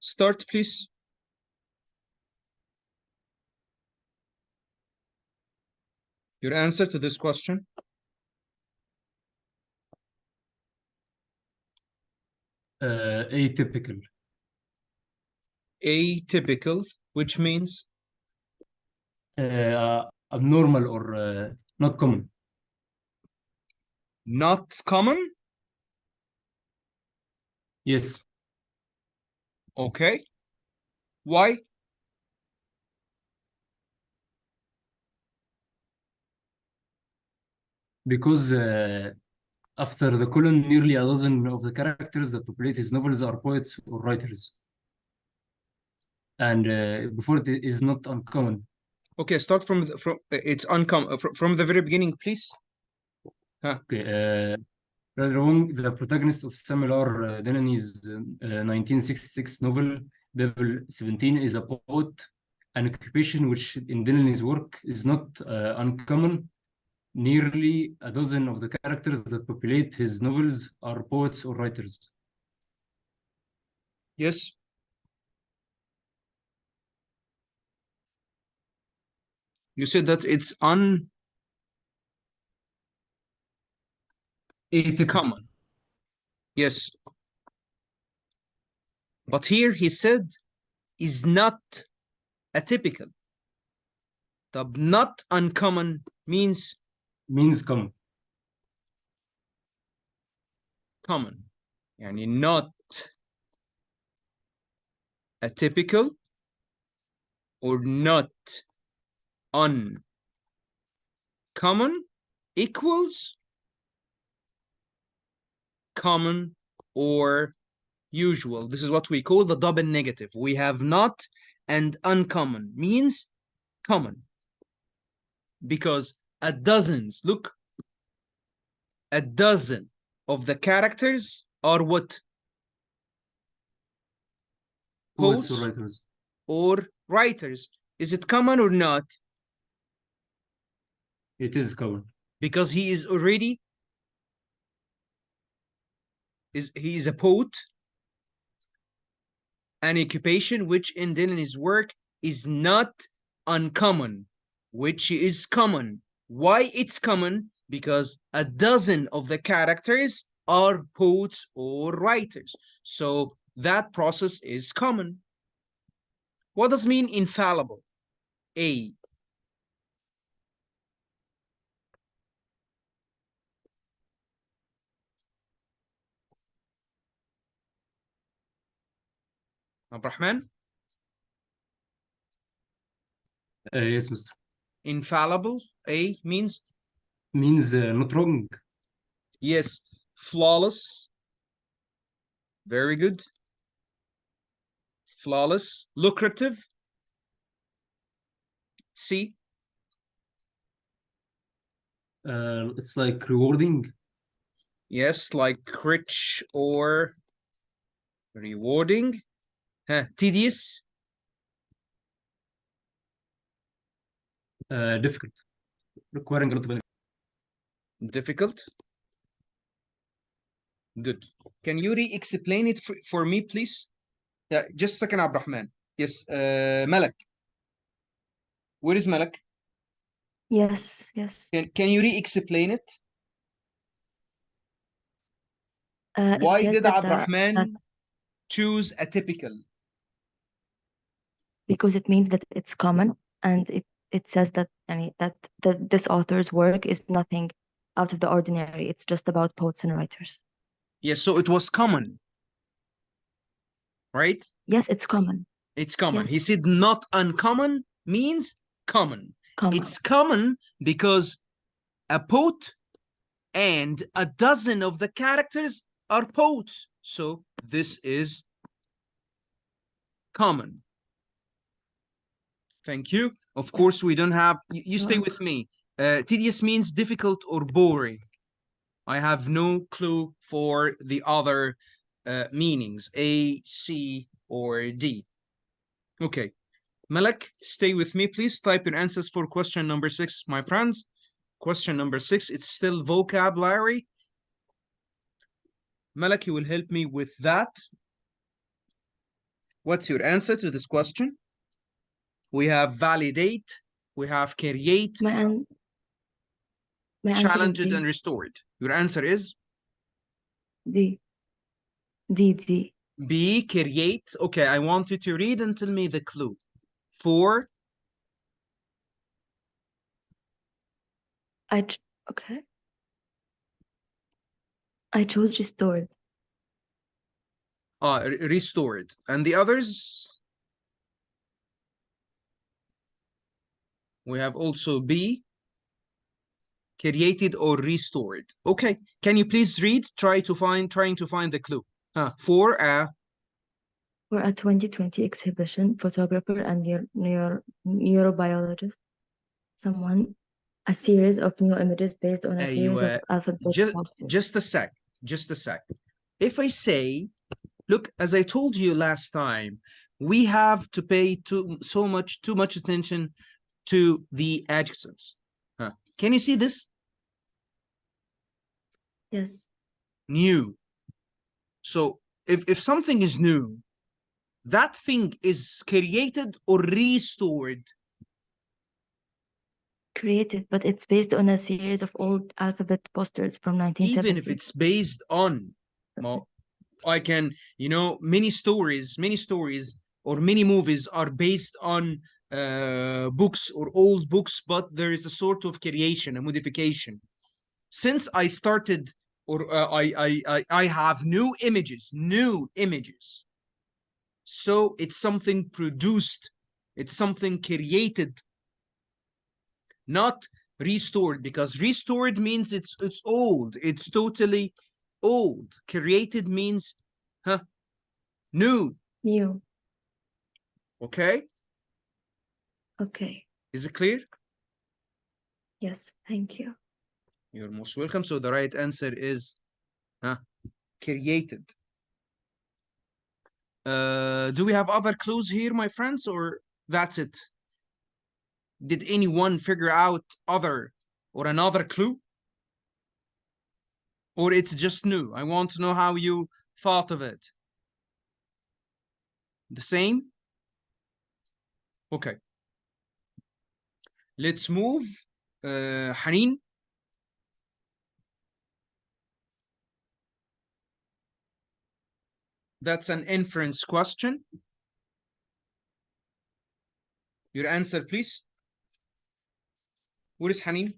start, please. Your answer to this question. Atypical. Atypical, which means Abnormal or not common. not common. Yes. Okay. Why? Because after the colon, nearly a dozen of the characters that populate his novels are poets or writers. And before it is not uncommon. Okay, start from it's uncommon from the very beginning, please. Okay. Wrong. The protagonist of Samuel R. Delany's 1966 novel Babel 17 is a poet, an occupation which in Delany's work is not uncommon. Nearly a dozen of the characters that populate his novels are poets or writers. Yes. You said that it's uncommon. Atypical. Yes. But here he said is not atypical. The not uncommon means common. Common. Yani not atypical or not uncommon equals common or usual. This is what we call the double negative. We have not and uncommon means common. Because a dozen of the characters are what? Poets or writers. Or writers. Is it common or not? It is common. Because he is already he is a poet, an occupation which in Delany's work is not uncommon, which is common. Why it's common? Because a dozen of the characters are poets or writers. So that process is common. What does mean infallible? A. Abrahman? Yes, Mr. Infallible. A means? Means not wrong. Yes. Flawless. Very good. Flawless. Lucrative. C. It's like rewarding. Yes, like rich or rewarding. Tedious. Difficult. Requiring a lot of energy. Difficult. Good. Can you re-explain it for me, please? Yeah, just a second, Abdurrahman. Yes, Malak. Where is Malak? Yes. Can you re-explain it? Why did Abdurrahman choose atypical? Because it means that it's common, and it says that this author's work is nothing out of the ordinary. It's just about poets and writers. Yes, so it was common, right? Yes, it's common. It's common. Yes. He said not uncommon means common. It's common because a poet and a dozen of the characters are poets. So this is common. Thank you. Of course, we don't have, you stay with me. Tedious means difficult or boring. I have no clue for the other meanings, A, C, or D. Okay. Malak, stay with me, please. Type your answers for question number 6, my friends. Question number 6, it's still vocabulary. Malak, you will help me with that. What's your answer to this question? We have validate, we have create, My answer is challenged, D. and restored. Your answer is D. D. B, create. Okay, I want you to read and tell me the clue. For Okay. I chose restored. restored. And the others? We have also B, created or restored. Okay, can you please read? Trying to find the clue. For a 2020 exhibition, photographer and neurobiologist, a series of new images based on a series of alphabet posters. just a sec. If I say, look, as I told you last time, we have to pay too much attention to the adjectives. Can you see this? Yes. New. So if something is new, that thing is created or restored? Created, but it's based on a series of old alphabet posters from 1970. Even if it's based on, well, I can, many stories or many movies are based on books or old books, but there is a sort of creation, a modification. Since I started, or I have new images, so it's something produced, it's something created, not restored, because restored means it's old, it's totally old. Created means new. Okay, is it clear? Yes, thank you. You're most welcome. So the right answer is created. Do we have other clues here, my friends, or that's it? Did anyone figure out another clue? Or it's just new? I want to know how you thought of it. The same? Okay. Let's move. Haneen. That's an inference question. Your answer, please. Where is Haneen?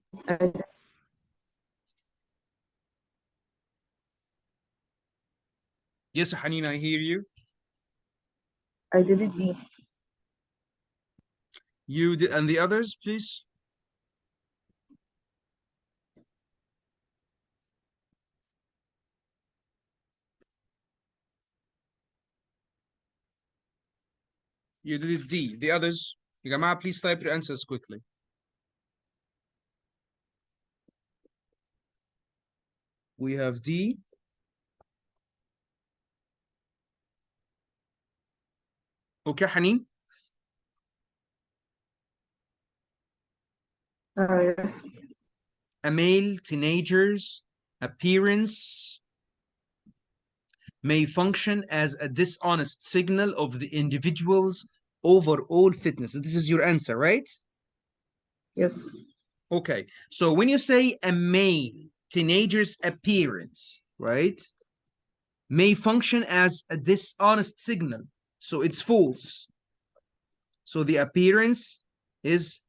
Yes, Haneen, I hear you. I did it D. You did, and the others, please. You did it D. The others, يا جماعة, please type your answers quickly. We have D. Okay, Haneen. Yes. A male teenager's appearance may function as a dishonest signal of the individual's overall fitness. This is your answer, right? Yes. Okay, so when you say a male teenager's appearance, right, may function as a dishonest signal, so it's false. So the appearance is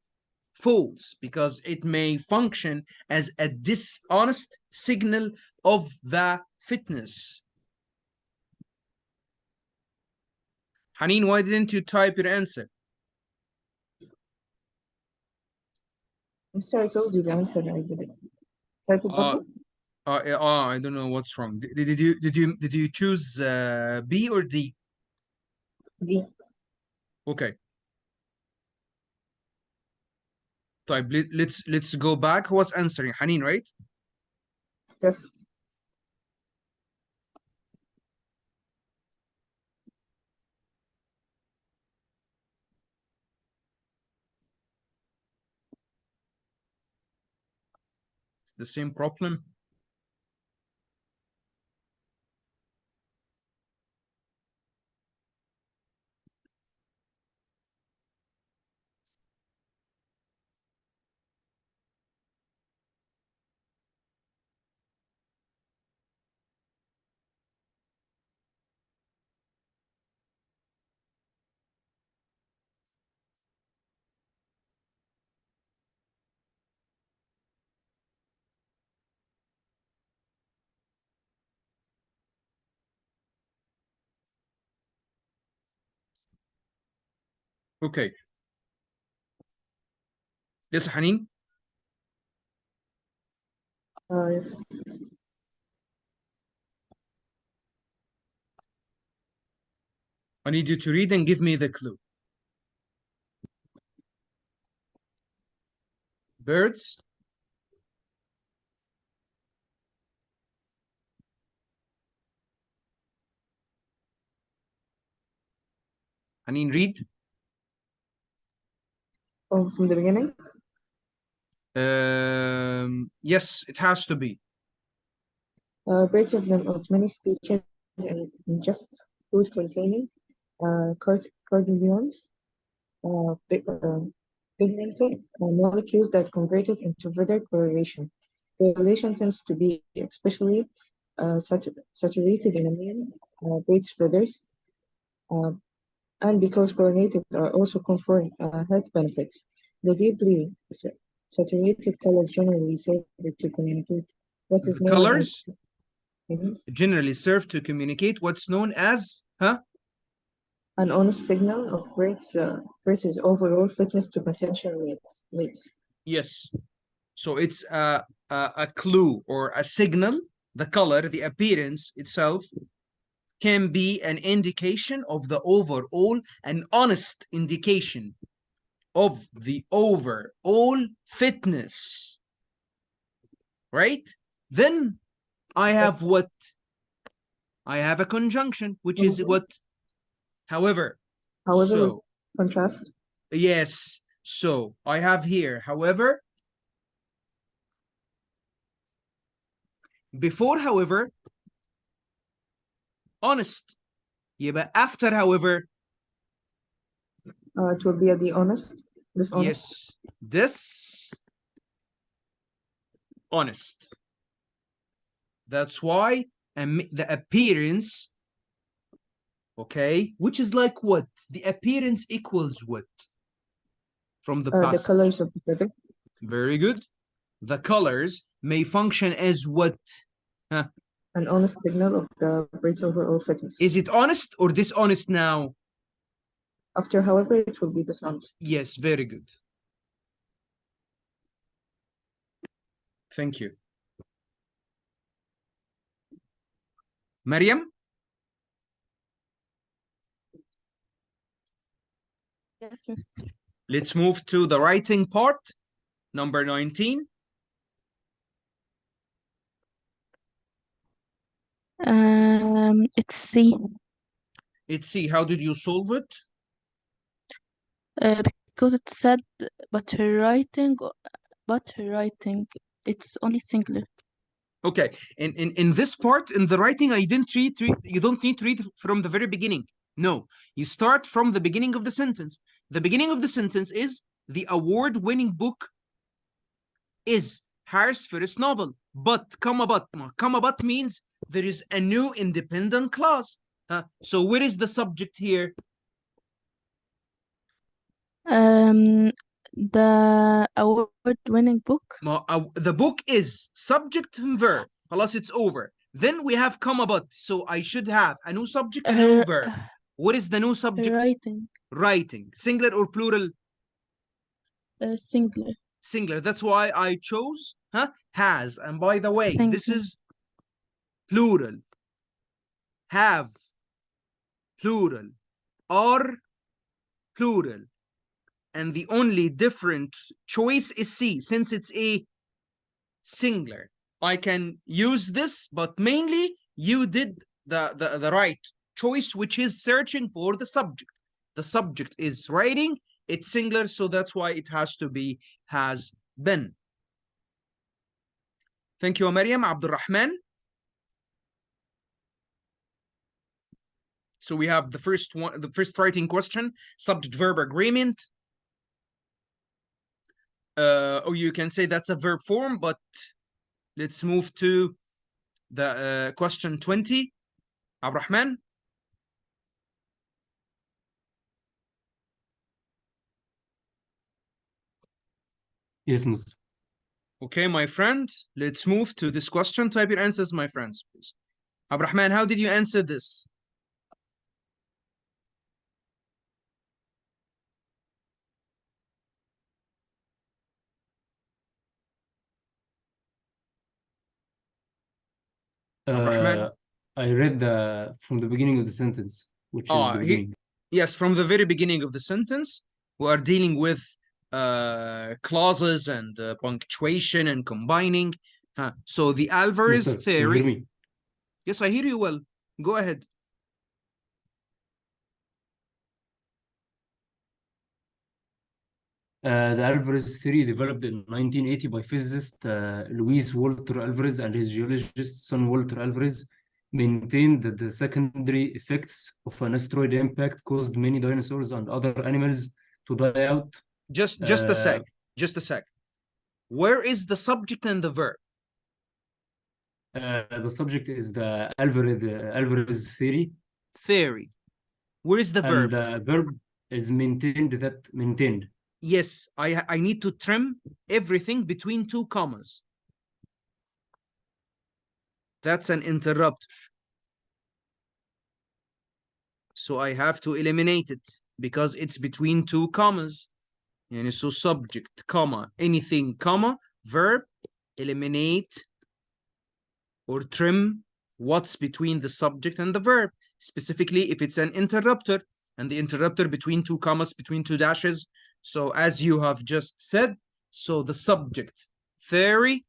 false because it may function as a dishonest signal of the fitness. Haneen, why didn't you type your answer? I'm sorry, I told you the answer. I did it. Type it button? I don't know what's wrong. Did you choose B or D? D. Okay. Type. Let's go back. Who was answering? Haneen, right? Yes. It's the same problem. Okay. Yes, Hanin. Yes. I need you to read and give me the clue. Birds. Hanin, read. Oh, from the beginning? Yes, it has to be. Birds of many species and ingest food containing cardiomes, pigmented molecules that convert it into further correlation. Correlation tends to be especially saturated in amine birds' feathers, uh, and because correlated are also confer health benefits. The deeply saturated colors generally serve to communicate what is The known colors as Mhm. generally serve to communicate what's known as, An honest signal of Brits' overall fitness to potential mates. Yes. So it's a clue or a signal. The color, the appearance itself can be an indication of the overall, an honest indication of the overall fitness. Right? Then I have what? I have a conjunction, which is what? However. However, So, contrast. yes. So I have here, however. Before, however, honest. يبقى after, however. It will be the honest. Dishonest. Yes. This. Honest. That's why the appearance, okay, which is like what? The appearance equals what? From the The past. colors of the feather. Very good. The colors may function as what? An honest signal of the bird's overall fitness. Is it honest or dishonest now? After, however, it will be dishonest. Yes, very good. Thank you. Mariam? Yes, Mr. Let's move to the writing part, number 19. It's C. Let's see, how did you solve it? Because it said, but her writing, it's only singular. Okay, in this part, in the writing, I didn't read, you don't need to read from the very beginning. No, you start from the beginning of the sentence. The beginning of the sentence is the award-winning book is Harris' first novel. But, comma but means there is a new independent clause. So where is the subject here? The award-winning book. The book is subject and verb. خلاص, it's over. Then we have comma but. So I should have a new subject and a new verb. What is the new subject? Writing. Writing. Singular or plural? Singular. Singular. That's why I chose has. And by the way, Thank this you. is plural. Have. Plural. Are. Plural. And the only different choice is C, since it's a singular. I can use this, but mainly you did the right choice, which is searching for the subject. The subject is writing, it's singular, so that's why it has to be has been. Thank you, Mariam. Abdul Rahman. So we have the first one, the first writing question, subject verb agreement. Or you can say that's a verb form, but let's move to the question 20. Abdurrahman. Yes, Mr. Okay, my friend, let's move to this question. Type your answers, my friends, please. Abdurrahman, how did you answer this? Abdurrahman? I read from the beginning of the sentence, which is the beginning. Yes, from the very beginning of the sentence, we are dealing with clauses and punctuation and combining. So the Alvarez Yes, sir. Can you hear theory. me? Yes, I hear you well. Go ahead. The Alvarez theory developed in 1980 by physicist Luis Walter Alvarez and his geologist son Walter Alvarez maintained that the secondary effects of an asteroid impact caused many dinosaurs and other animals to die out. Just a sec. Just a sec. Where is the subject and the verb? The subject is the Alvarez theory. Theory. Where is the verb? And the verb is maintained. Yes, I need to trim everything between two commas. That's an interrupter. So I have to eliminate it because it's between two commas. And so subject, comma, anything, comma, verb, eliminate or trim what's between the subject and the verb. Specifically, if it's an interrupter, and the interrupter between two commas, between two dashes. So as you have just said, so the subject, theory,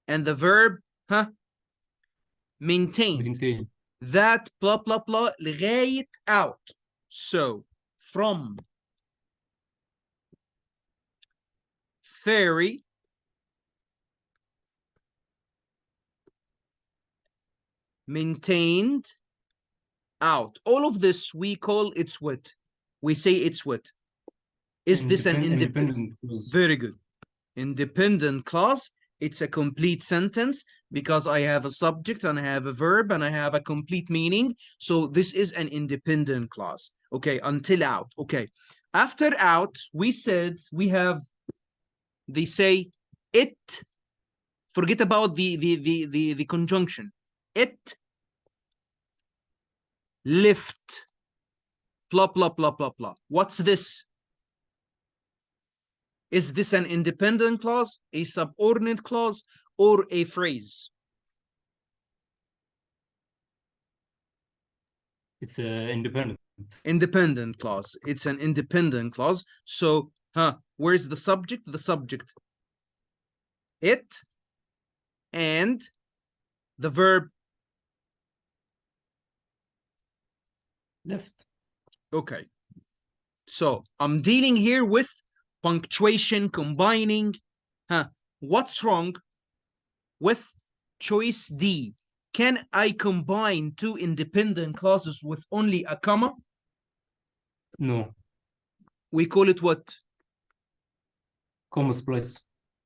and the verb, maintained. That blah, blah, blah, لغاية out. So from theory maintained out. All of this we call it's what? We say it's what? Is this an independent clause? Very good. Independent clause. It's a complete sentence because I have a subject and I have a verb and I have a complete meaning. So this is an independent clause. Okay, until out. Okay. After out, we said we have, they say it. Forget about the conjunction. It lift. Blah, blah, blah, blah, blah. What's this? Is this an independent clause, a subordinate clause, or a phrase? It's independent. Independent clause. It's an independent clause. So, where's the subject? The subject. It. And the verb. Left. Okay. So, I'm dealing here with punctuation, combining. What's wrong with choice D? Can I combine two independent clauses with only a comma? No. We call it what? Comma splice.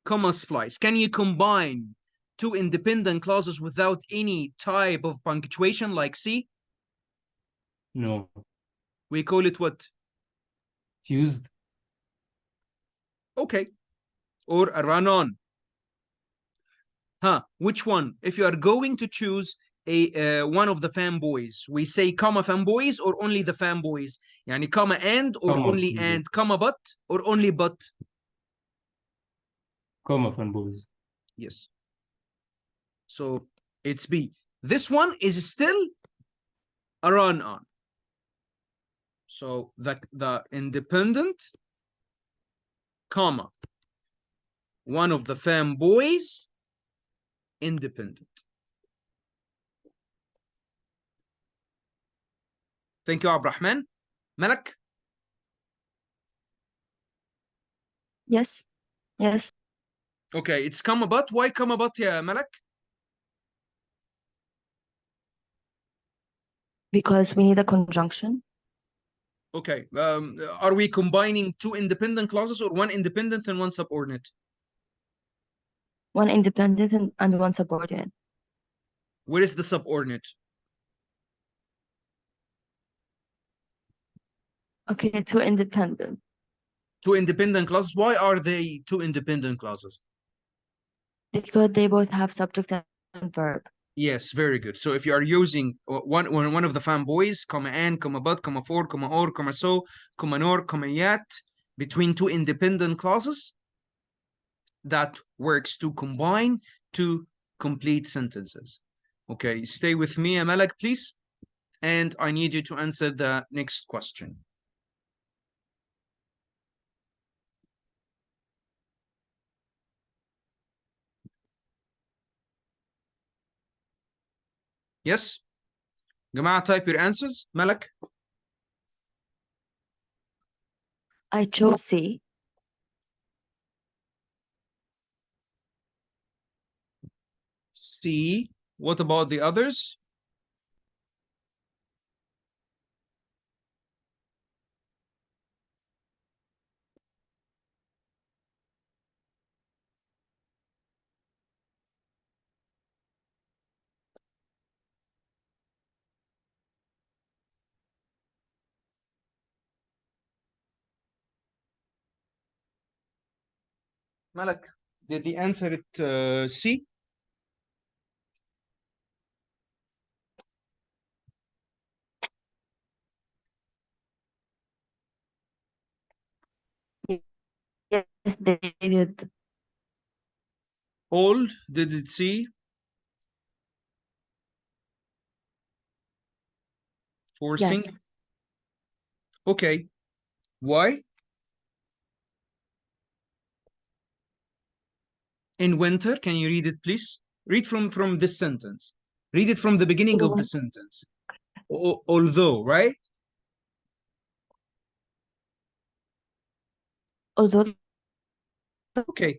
Comma splice. Can you combine two independent clauses without any type of punctuation like C? No. We call it what? Fused. Okay. Or a run-on. Which one? If you are going to choose a one of the fanboys, we say comma fanboys or only the fanboys? Yani comma and or Comma only fanboys. and, comma but or only but? Comma fanboys. Yes. So it's B. This one is still a run-on. So the independent, comma, one of the fanboys, independent. Thank you, Abdurrahman. Malak? Yes. Yes. Okay, it's comma but. Why comma but, yeah, Malak? Because we need a conjunction. Okay. Are we combining two independent clauses or one independent and one subordinate? One independent and one subordinate. Where is the subordinate? Okay, two independent. Two independent clauses. Why are they two independent clauses? Because they both have subject and verb. Yes, very good. So if you are using one of the fanboys, comma and, comma but, comma for, comma or, comma so, comma nor, comma yet, between two independent clauses, that works to combine two complete sentences. Okay, stay with me, Amalek, please. And I need you to answer the next question. Yes? جماعة, type your answers. Malak? I chose C. C. What about the others? Malak, did they answer it C? Yes, they did. All did it C? Forcing? Yes. Okay. Why? In winter, can you read it, please? Read from this sentence. Read it from the beginning of the sentence. Although, right? Although Okay.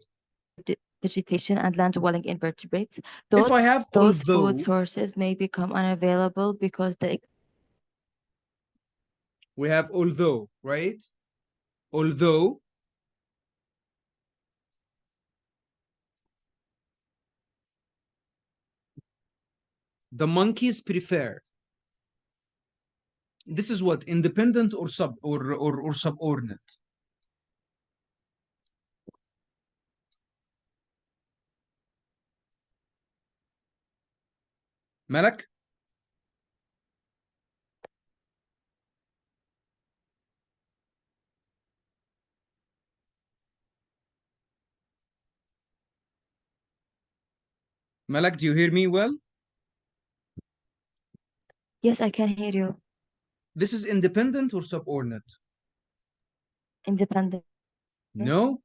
vegetation and land dwelling invertebrates, If I have those food although, sources may become unavailable because the we have although, right? Although the monkeys prefer. This is what, independent or subordinate? Malak? Malak, do you hear me well? Yes, I can hear you. This is independent or subordinate? Independent. No.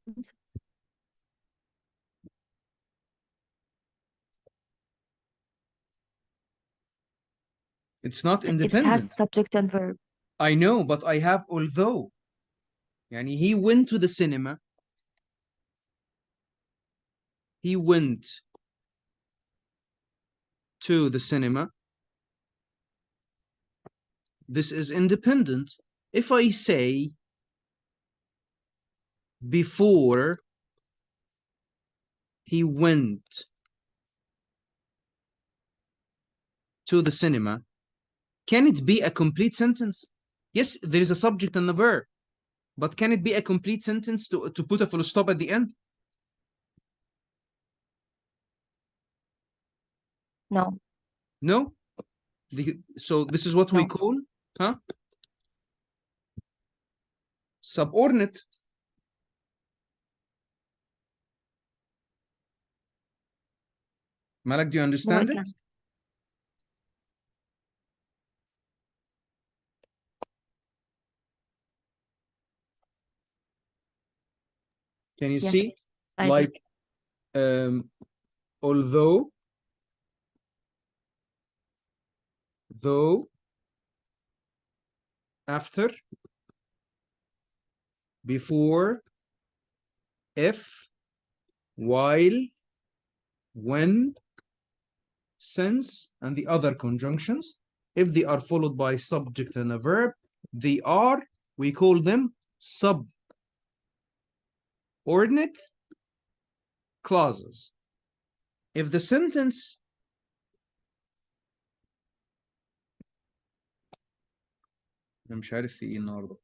It's not It has independent. subject and verb. I know, but I have although. Yani he went to the cinema. He went to the cinema. This is independent. If I say before he went to the cinema, can it be a complete sentence? Yes, there is a subject and a verb, but can it be a complete sentence to put a full stop at the end? No. No. So this is what we No. call, huh? Subordinate. Malak, do you No, I understand it? can't. Can you Yes, see? I do. Like, although, though, after, before, if, while, when, since, and the other conjunctions. If they are followed by subject and a verb, they are, we call them subordinate clauses. If the sentence أنا مش عارف في إيه النهارده.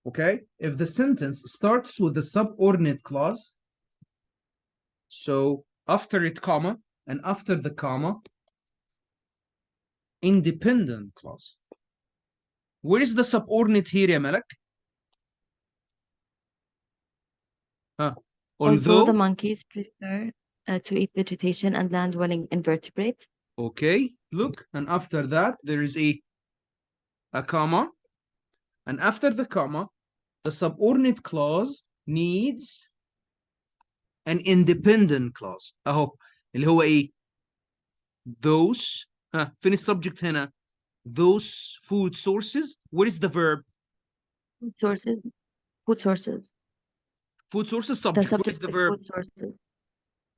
Okay, if the sentence starts with a subordinate clause, so after it comma and after the comma independent clause. Where is the subordinate here يا ملك؟ Although the Although, monkeys prefer to eat vegetation and land-dwelling invertebrates. okay, look, and after that there is a comma, and after the comma, the subordinate clause needs an independent clause. اهو اللي هو ايه؟ Those فين السبجكت هنا؟ Those food sources. What is the verb? Food sources. Food sources. Food sources The subject. What subject is the is verb? food sources.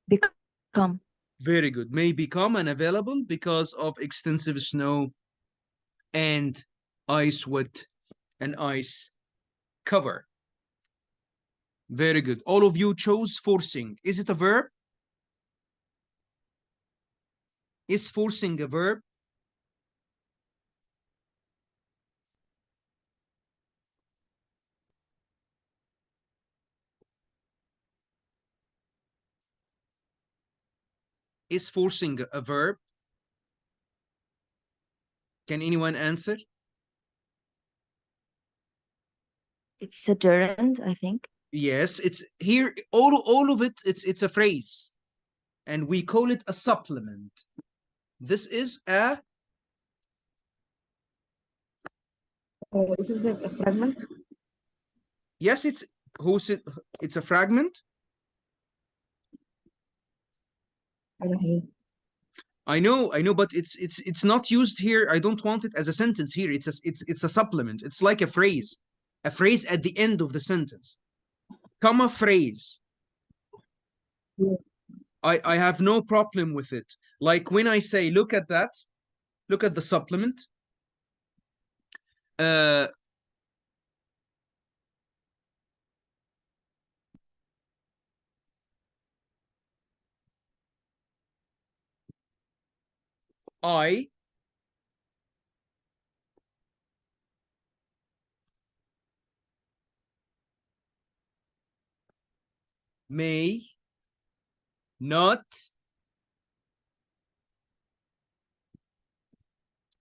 Become. Very good. May become unavailable because of extensive snow and ice wet and ice cover. Very good. All of you chose forcing. Is it a verb? Is forcing a verb? Is forcing a verb? Can anyone answer? It's a gerund, I think. Yes, it's here. All of it. It's a phrase, and we call it a supplement. This is a. Isn't it a fragment? Yes, it's who said it's a fragment. I know, but it's not used here. I don't want it as a sentence here. It's a supplement. It's like a phrase at the end of the sentence, comma phrase. Yeah. I have no problem with it. Like when I say, look at that, look at the supplement.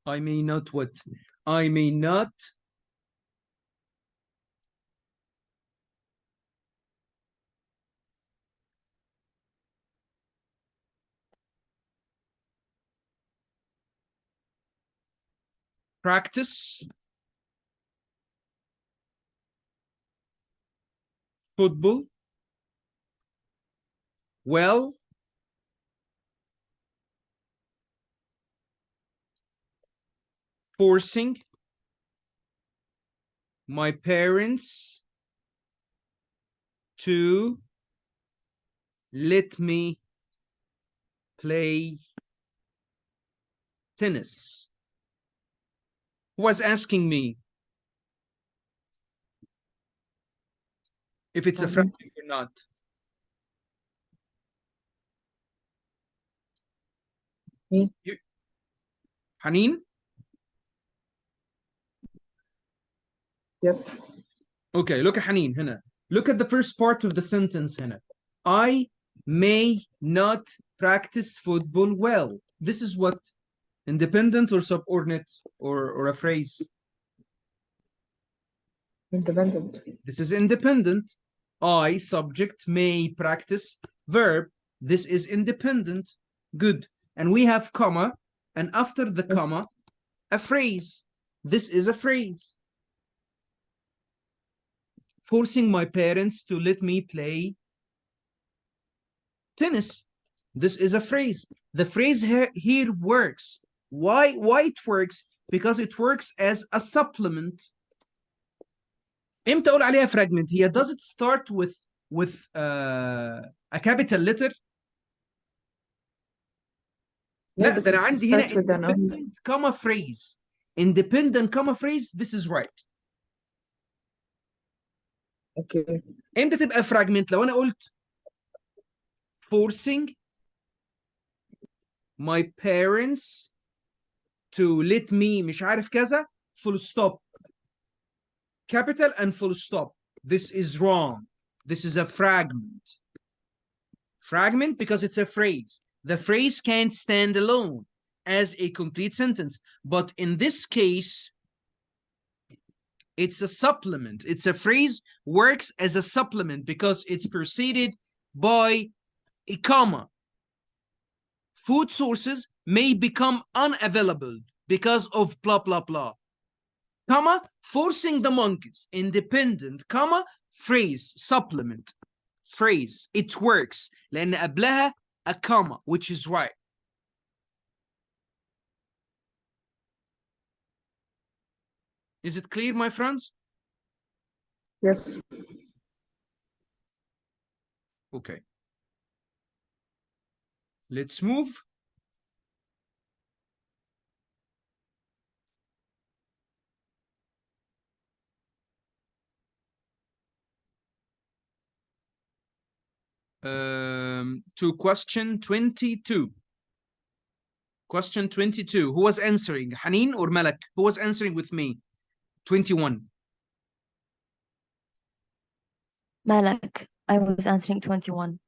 I may not what? I may not practice football well forcing my parents to let me play tennis. Who was asking me if it's a fragment or not? Me. Haneen? Yes. Okay, look at Haneen هنا. Look at the first part of the sentence هنا. I may not practice football well. This is what? Independent or subordinate or a phrase? Independent. This is independent. I, subject, may, practice, verb. This is independent. Good. And we have comma, and after the Yes. comma, a phrase. This is a phrase. Forcing my parents to let me play tennis. This is a phrase. The phrase here works. Why it works? Because it works as a supplement. امتى اقول عليها fragment؟ هي does it start with a capital letter؟ لا بس ده انا it عندي هنا starts with an independent comma phrase. Independent comma phrase. This is right. Okay. امتى تبقى fragment؟ لو انا قلت forcing my parents to let me مش عارف كذا full stop capital and full stop. This is wrong. This is a fragment. Fragment because it's a phrase. The phrase can't stand alone. as a complete sentence. But in this case, it's a supplement. It's a phrase works as a supplement because it's preceded by a comma. Food sources may become unavailable because of blah, blah, blah. Comma, forcing the monkeys. Independent, comma, phrase, supplement. Phrase, it works. لأن قبلها a comma, which is right. Is it clear, my friends? Yes. Okay. Let's move. To question 22. Question 22. Who was answering? Haneen or Malak? Who was answering with me? 21. Malak, I was answering 21.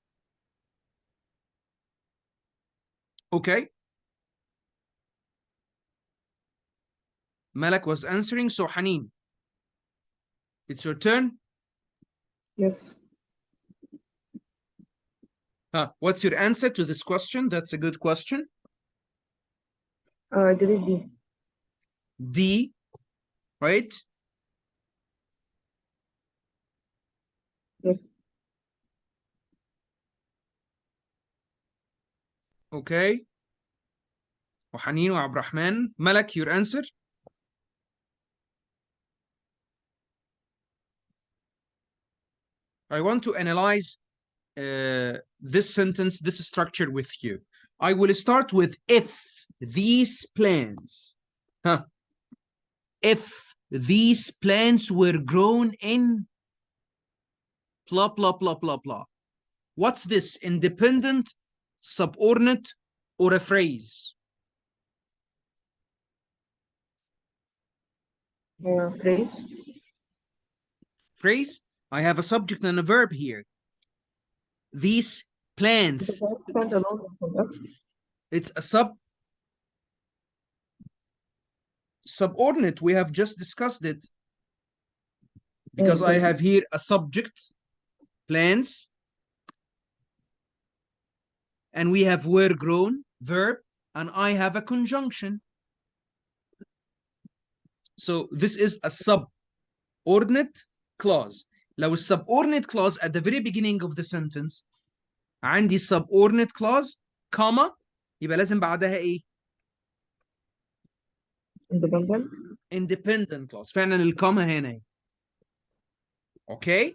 Okay. Malak was answering, so Haneen, it's your turn. Yes. What's your answer to this question? That's a good question. Delete D. D, right? Yes. Okay. وحنين وعبد الرحمن. Malak, your answer? I want to analyze this sentence, this structure with you. I will start with if these plants, if these plants were grown in blah, blah, blah, blah, blah. What's this? Independent, subordinate, or a phrase? Phrase. Phrase? I have a subject and a verb here. These plants. It's a subordinate. We have just discussed it. Because I have here a subject, plants. And we have were grown, verb, and I have a conjunction. So this is a subordinate clause. لو subordinate clause at the very beginning of the sentence عندي subordinate clause, comma, يبقى لازم بعدها ايه؟ Independent. Independent clause. فعلا الكوما هنا. Okay?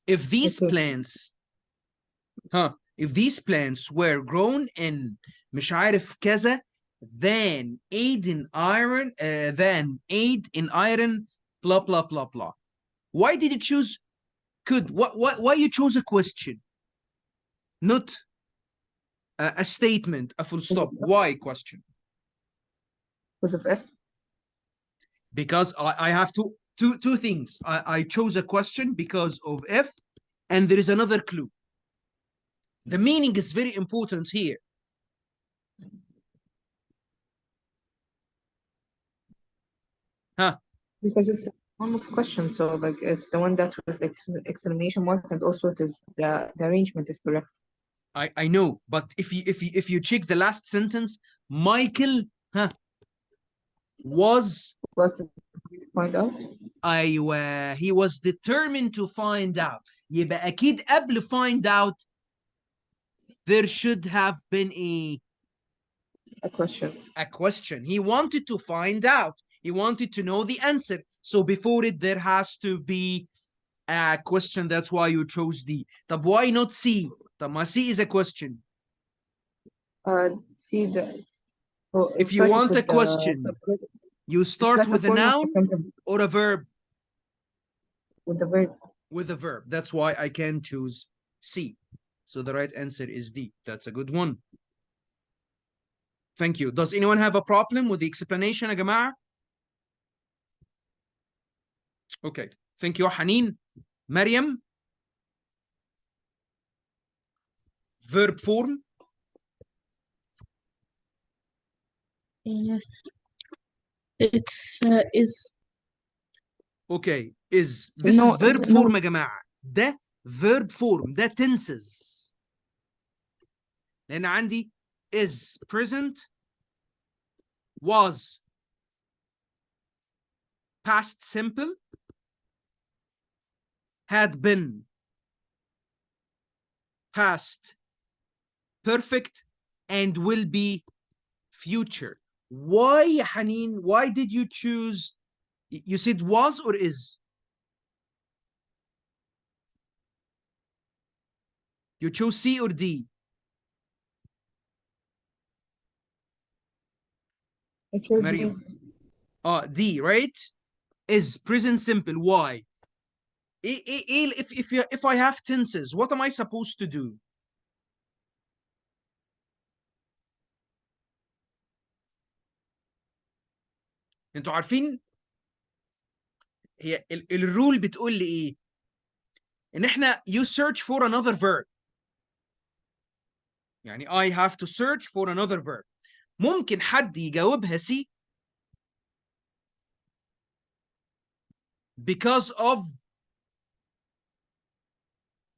If these plants if these plants were grown in مش عارف كذا then aid in iron blah blah blah blah. Why did you choose could? Why you chose a question, not a statement, a full stop? Why question? Because of F. Because I have two things. I chose a question because of F, and there is another clue. The meaning is very important here. Because it's one of questions, so like it's the one that was exclamation mark, and also it is the arrangement is correct. I know, but if you check the last sentence, Michael was to find out. أيوة, he was determined to find out. يبقى أكيد قبل find out there should have been a question. He wanted to find out. He wanted to know the answer. So before it, there has to be a question. That's why you chose D. طب why not C? طب ما C is a question. C the. If you want a question, you start with a noun or a verb? With a verb. With a verb. That's why I can choose C. So the right answer is D. That's a good one. Thank you. Does anyone have a problem with the explanation, يا جماعة? Okay. Thank you, Haneen. Maryam? Verb form? Yes. It's is اوكي is this no is verb no form يا جماعة. ده verb form، ده tenses. لأن عندي is present، was past simple، had been past perfect, and will be future. Why يا حنين? Why did you choose? You said was or is? You chose C or D? I chose D. Maryam. D, right? Is present simple. Why? If I have tenses, what am I supposed to do? انتوا عارفين هي الرول بتقول لي ايه؟ ان احنا you search for another verb. يعني I have to search for another verb. ممكن حد يجاوبها سي because of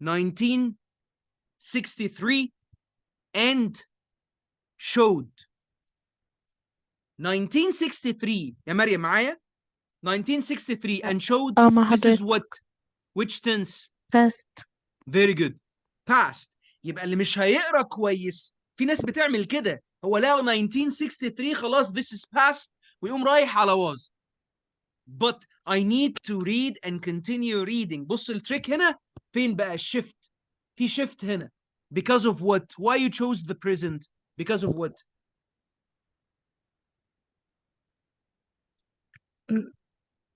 1963 and showed. 1963 يا مريم معايا؟ 1963 and showed. مع This is حضرتك what? Which tense? past. Very good. Past. يبقى اللي مش هيقرا كويس، في ناس بتعمل كده، هو لقى 1963 خلاص this is past ويقوم رايح على was. But I need to read and continue reading. بص التريك هنا فين بقى الشيفت؟ في شيفت هنا. Because of what? Why you chose the present? Because of what?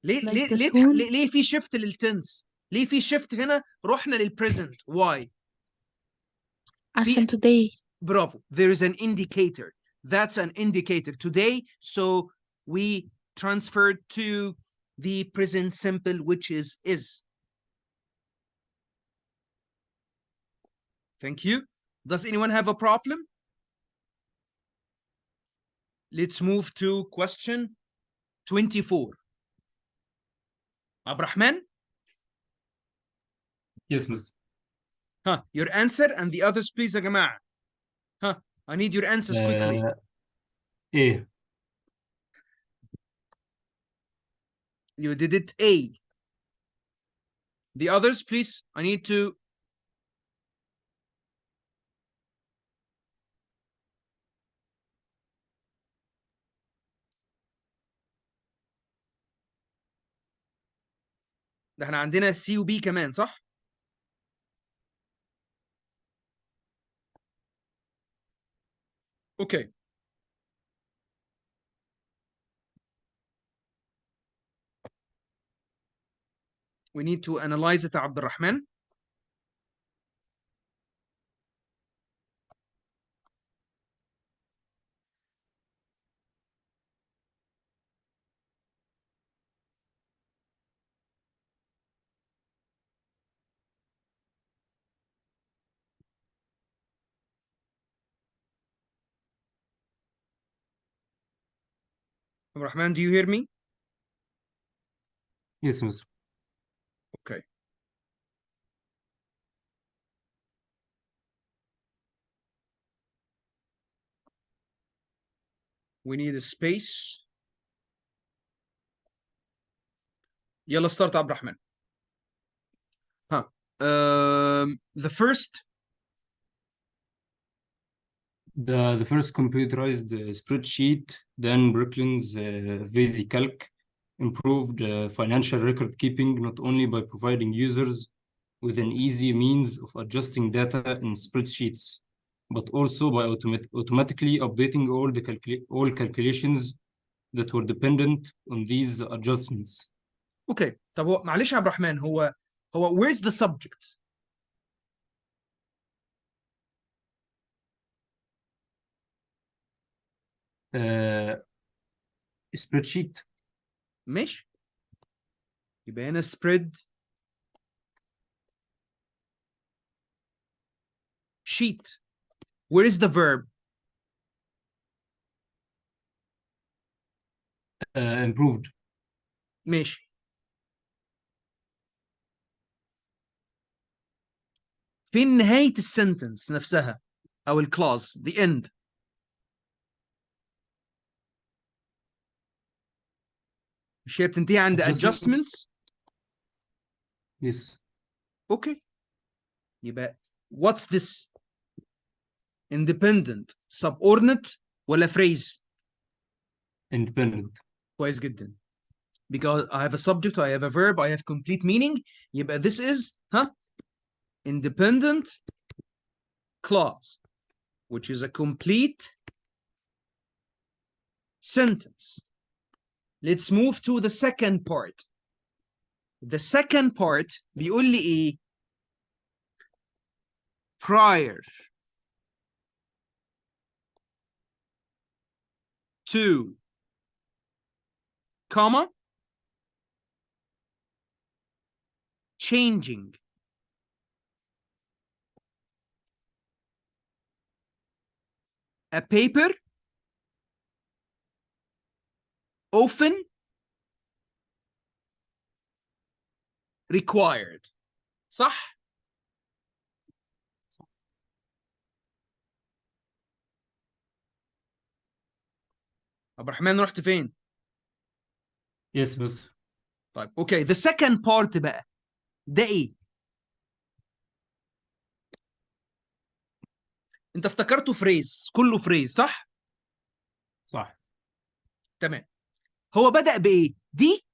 ليه like ليه the ليه tone. ليه في شيفت للتنس؟ ليه في شيفت هنا رحنا للبريزنت؟ Why؟ عشان في today. برافو. There is an indicator. That's an indicator today. So we transferred to the present simple, which is. Thank you. Does anyone have a problem? Let's move to question 24. Abrahman? Yes, Miss. Your answer and the others, please, يا جماعة. I need your answers quickly. A. You did it A. The others, please. I need to. ده احنا عندنا C و B كمان صح؟ Okay. We need to analyze it, عبد الرحمن. Rahman, do you hear me? Yes, Miss. Okay. We need a space. يلا start عبد الرحمن. The first. The first computerized spreadsheet, Dan Brooklyn's VisiCalc, improved financial record keeping not only by providing users with an easy means of adjusting data in spreadsheets, but also by automatically updating all calculations that were dependent on these adjustments. Okay. طب هو معلش يا عبد الرحمن، هو where's the subject? Spreadsheet. ماشي. يبقى هنا spread sheet. Where is the verb? improved. ماشي. فين نهاية السنتنس نفسها أو الكلاس the end؟ مش هي بتنتهي عند adjustments؟ Yes. اوكي. يبقى what's this؟ independent subordinate ولا phrase؟ Independent. كويس جدا. Because I have a subject, I have a verb, I have complete meaning. يبقى this is independent clause, which is a complete sentence. Let's move to the second part. The second part بيقول لي ايه؟ prior to comma changing a paper often required. صح؟ عبد الرحمن رحت فين؟ Yes بس. طيب اوكي. the second part بقى ده ايه؟ انت افتكرته فريز، كله فريز صح؟ صح. تمام. هو بدأ بايه؟ دي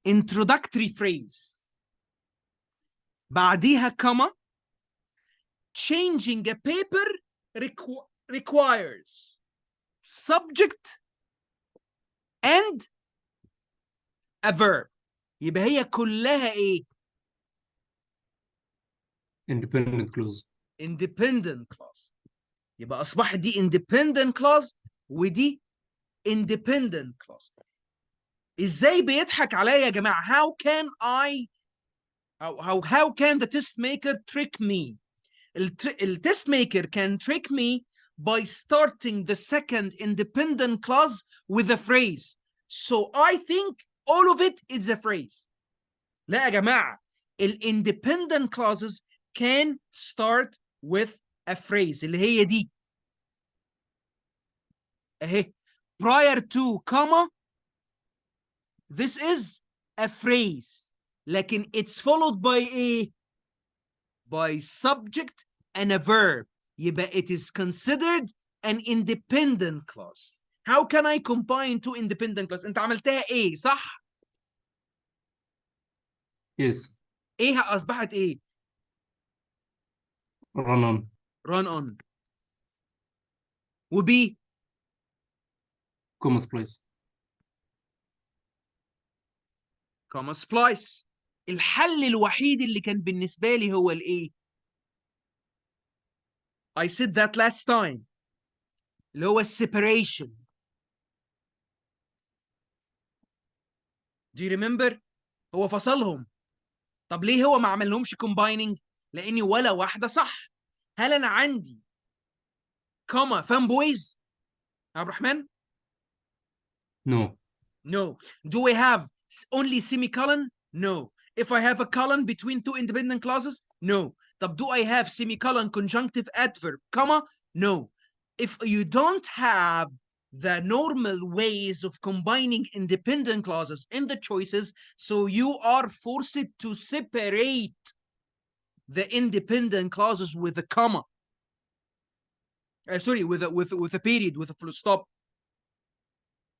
introductory phrase بعديها comma changing a paper requires subject and a verb. يبقى هي كلها ايه؟ Independent clause. independent clause. يبقى اصبحت دي independent clause ودي independent clause. ازاي بيضحك عليا يا جماعه؟ how can I how can the test maker trick me؟ التست maker can trick me by starting the second independent clause with a phrase. So I think all of it is a phrase. لا يا جماعة، independent clauses can start with a phrase اللي هي دي اهي prior to comma. This is a phrase لكن it's followed by a by subject and a verb. يبقى it is considered an independent clause. How can I combine two independent clauses؟ انت عملتها ايه صح؟ Yes. ايه اصبحت ايه؟ Run on. run on. وبي Comma splice. comma splice. الحل الوحيد اللي كان بالنسبة لي هو الايه؟ I said that last time اللي هو separation. Do you remember؟ هو فصلهم. طب ليه هو ما عملهمش combining؟ لاني ولا واحدة صح. هل انا عندي comma fan boys عبد الرحمن؟ No. No. Do we have only semicolon? No. If I have a colon between two independent clauses? No. طب do I have semicolon conjunctive adverb, comma? No. If you don't have the normal ways of combining independent clauses in the choices, so you are forced to separate the independent clauses with a comma. Sorry, with a period, with a full stop.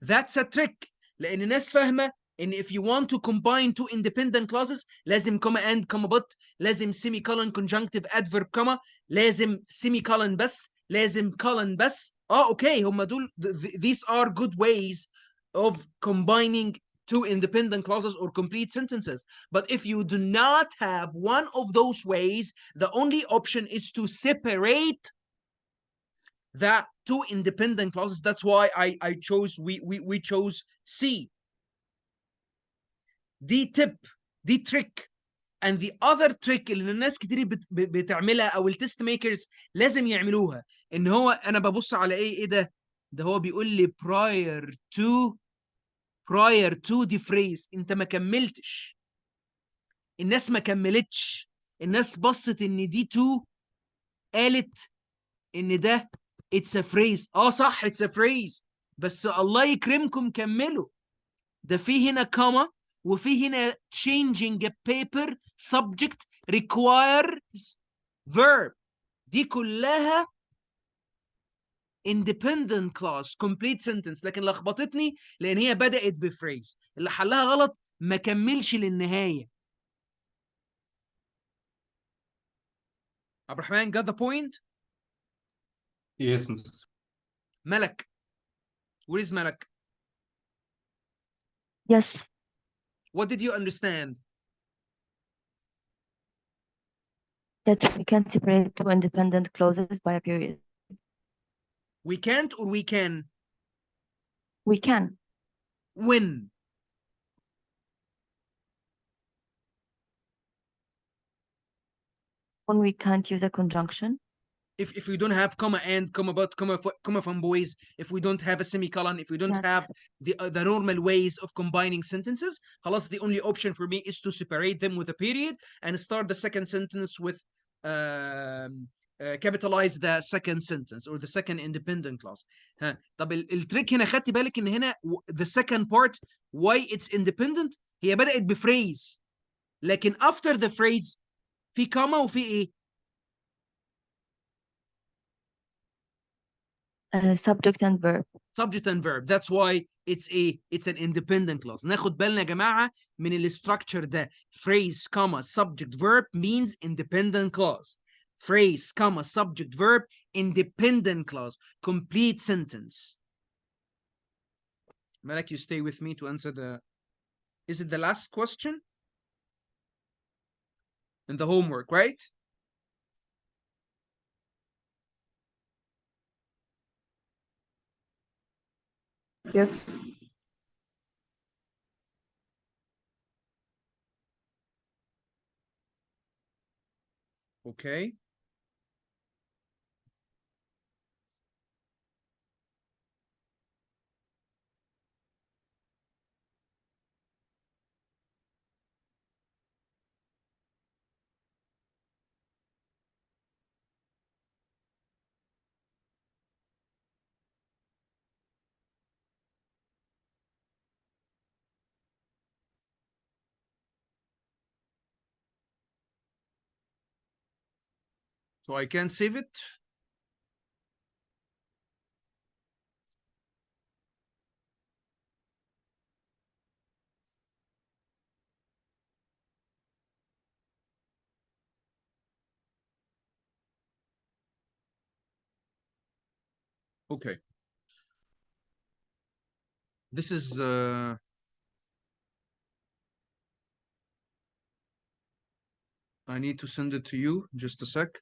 That's a trick. لأن الناس فاهمة إن if you want to combine two independent clauses لازم comma and comma but، لازم semicolon conjunctive adverb comma، لازم semicolon بس، لازم colon بس. اوكي هم دول these are good ways of combining two independent clauses or complete sentences. But if you do not have one of those ways, the only option is to separate the two independent clauses. That's why I chose we chose C. دي tip، دي trick. And the other trick اللي الناس كتير بتعملها او التست ميكرز لازم يعملوها، ان هو انا ببص على ايه ده؟ ده هو بيقول لي prior to دي phrase. انت ما كملتش، الناس ما كملتش، الناس بصت ان دي to، قالت ان ده it's a phrase. صح it's a phrase، بس الله يكرمكم كملوا. ده في هنا comma وفي هنا changing a paper subject requires verb. دي كلها independent clause complete sentence، لكن لخبطتني لان هي بدأت بفريز. اللي حلها غلط ما كملش للنهاية. عبد الرحمن got the point. Yes, Mr. ملك, where is ملك? Yes, What did you understand? that we can separate two independent clauses by a period. We can't or we can? We can. When? When we can't use a conjunction. If we don't have comma and, comma but, comma from boys, if we don't have a semicolon, if we don't Yes. have the normal ways of combining sentences, خلاص the only option for me is to separate them with a period and start the second sentence with capitalize the second sentence or the second independent clause. طب التريك هنا خدتي بالك ان هنا the second part why it's independent هي بدأت بفريز، لكن after the phrase في comma وفي ايه؟ Subject and verb. Subject and verb. That's why it's an independent clause. ناخد بالنا يا جماعة من الستراكشر ده. Phrase, comma, subject, verb means independent clause. Phrase, comma, subject, verb, independent clause. Complete sentence. Malak, you stay with me to answer the... Is it the last question? In the homework, right? Yes. Okay. So I can save it. Okay. This is I need to send it to you. Just a sec.